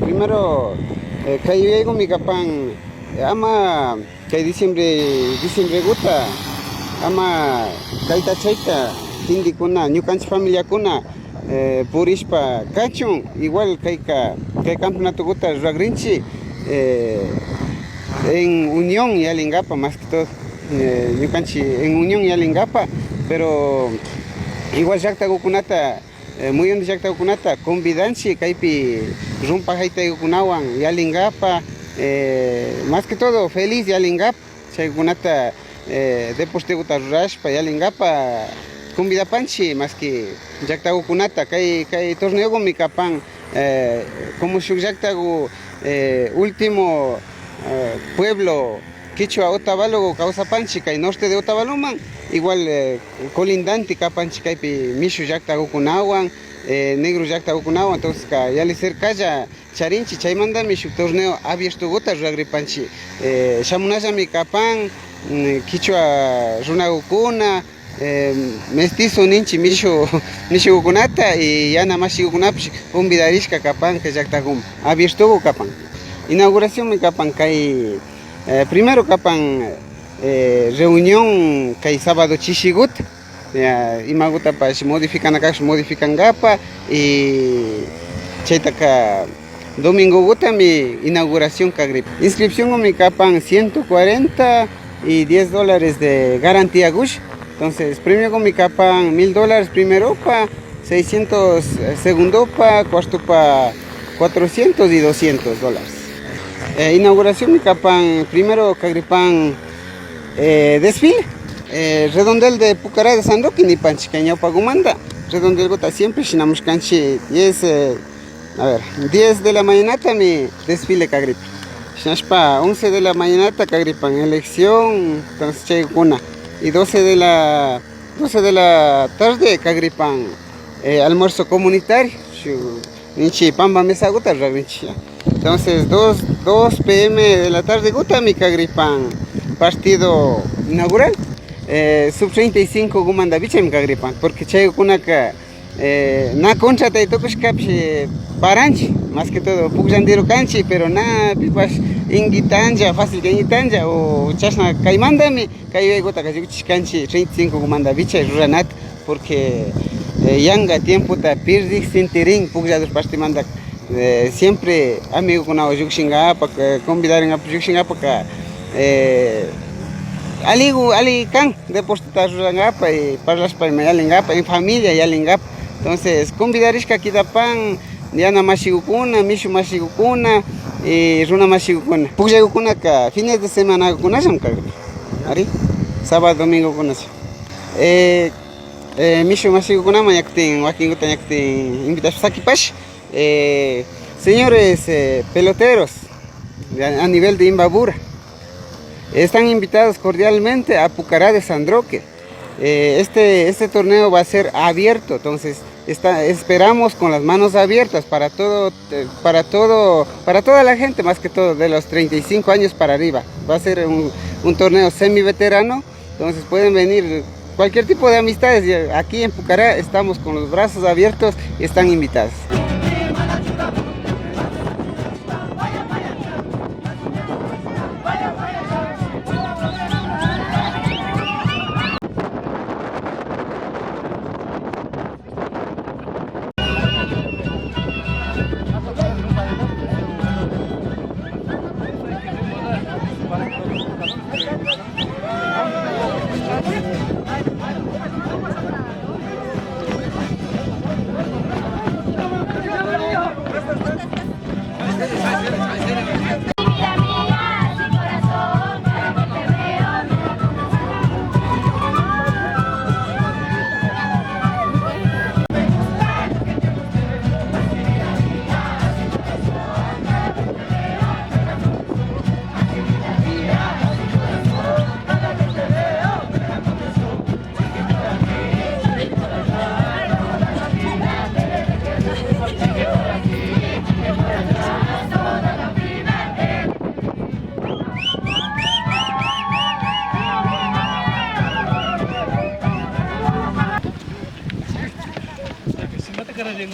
primero, kayuyayku mi kapan, ama kay diciembre guta, ama kayta chayta, tindikuna, ñukanchik familiakuna, purishpa kachun, igual kay campeonato guta ruragrinchik, en unión yalingapa más que todo, ñukanchik en unión yalingapa, pero igual llaqtakukunata muy llaqtakukunata convidanchik kaypi rumpa haytaykukunawan yalingapa, más que todo feliz yalingapa chaykunata deportiguta rurashpa yalingapa convidapanchik más que llaqtakukunata kay torneokumi kapan como shuk llaqtaku último pueblo Quichua Otavalo kawsapanchik kay norte de Otavaloman igual colindante kapanchik kaypi mishu llaqtakukunawan negro llaqtakukunawan entonces yali cercalla charinchik chaymantami shuk torneo abiertokuta ruragripanchik shamunallami kapan Quichua runakukuna mestizo ninchi mishukukunata y yana mashikukunapish convidarishka kapan kay llaqtakuman abiertoku kapan inauguración mi kapan kay primero kapan reunión kay sábado chishigut imagutapash modificangapa y chaytaka domingo gutami inauguración kagrip inscripción mi kapan 140 y $10 de garantía gush. Entonces premio con mi kapan $1000 primero pa 600 segundo pa cuarto pa 400 y $200. Inauguración mi kapan primero kagripan desfile redondel de Pucará de San Roque ni panchicaña pagumanda redondel gota siempre shinamushkanchi 10 de la mañana mi desfile kagrip shinashpa 11 de la mañana kagripan elección entonces chaykuna y 12 de la tarde kagripan almuerzo comunitario ninchi pamba mesa guta ragrinchi. Entonces 2 p.m. de la tarde guta mi kagripan partido inaugural sub 35 gumanda bicha mi kagripan porque chay kunaka na contra tay tokush kapshi paranchi más que todo puklandiro canchi pero na pipas ingitanja fácil que ingitanja o chasna kaymandami kay gota kayuchis canchi 35 gumanda bicha ruranat porque yanga tiempo ta pirdik sintirin puklador pastimanda siempre amigo kuna yuxingapa convidaren a yuxingapa ka ali kan deportar rurangapa y parlas para yalingapa en familia yalingapa entonces convidarishka kidapan yana mashigukuna mishu mashigukuna y runa mashigukuna pukllayukuna ka fines de semana kunasham kagri ari sábado domingo kunash mishu mashigukuna yaktin wakinguta yaktin invitash sakipash señores peloteros a nivel de Imbabura están invitados cordialmente a Pucará de San Roque. Este torneo va a ser abierto, entonces esperamos con las manos abiertas para toda la gente, más que todo de los 35 años para arriba. Va a ser un torneo semi veterano, entonces pueden venir cualquier tipo de amistades. Aquí en Pucará estamos con los brazos abiertos y están invitados. करायचे